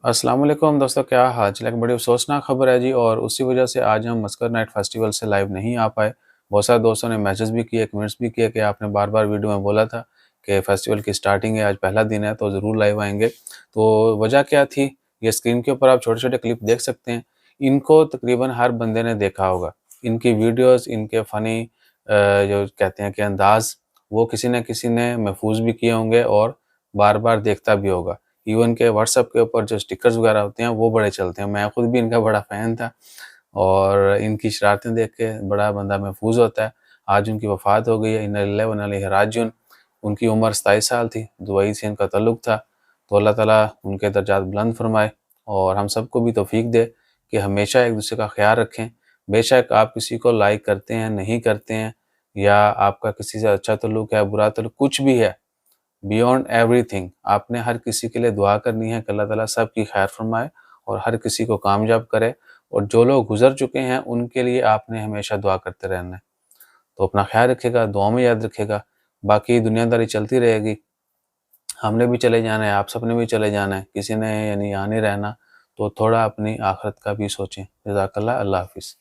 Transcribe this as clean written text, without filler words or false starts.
अस्सलाम वालेकुम दोस्तों, क्या हाल चाल है। बड़ी अफसोसनाक खबर है जी, और उसी वजह से आज हम मस्कर नाइट फेस्टिवल से लाइव नहीं आ पाए। बहुत सारे दोस्तों ने मैसेज भी किए, कमेंट्स भी किए कि आपने बार बार वीडियो में बोला था कि फेस्टिवल की स्टार्टिंग है, आज पहला दिन है तो ज़रूर लाइव आएंगे। तो वजह क्या थी, ये स्क्रीन के ऊपर आप छोटे छोटे क्लिप देख सकते हैं। इनको तकरीबन हर बंदे ने देखा होगा। इनकी वीडियोज़, इनके फ़नी जो कहते हैं कि अंदाज़, वो किसी न किसी ने महफूज भी किए होंगे और बार बार देखता भी होगा। इवन के व्हाट्सएप के ऊपर जो स्टिकर्स वगैरह होते हैं वो बड़े चलते हैं। मैं खुद भी इनका बड़ा फ़ैन था और इनकी शरारतें देख के बड़ा बंदा महफूज होता है। आज उनकी वफ़ात हो गई है, इन्ना लिल्लाहि व इन्ना इलैहि राजिऊन। उनकी उम्र 27 साल थी, दुबई से इनका ताल्लुक़ था। तो अल्लाह ताला उनके दर्जात बुलंद फ़रमाए और हम सबको भी तौफ़ीक दे कि हमेशा एक दूसरे का ख़्याल रखें। बेशक आप किसी को लाइक करते हैं, नहीं करते हैं, या आपका किसी से अच्छा ताल्लुक़ है, बुरा ताल्लुक़, कुछ भी है, बियॉन्ड एवरीथिंग आपने हर किसी के लिए दुआ करनी है कि अल्लाह ताला सबकी खैर फरमाए और हर किसी को कामयाब करे। और जो लोग गुजर चुके हैं उनके लिए आपने हमेशा दुआ करते रहना है। तो अपना ख्याल रखिएगा, दुआ में याद रखिएगा। बाकी दुनियादारी चलती रहेगी, हमने भी चले जाना है, आप सबने भी चले जाना है, किसी ने यानी यहाँ नहीं रहना। तो थोड़ा अपनी आखिरत का भी सोचें। जज़ाकल्लाह, अल्लाह हाफ़िज़।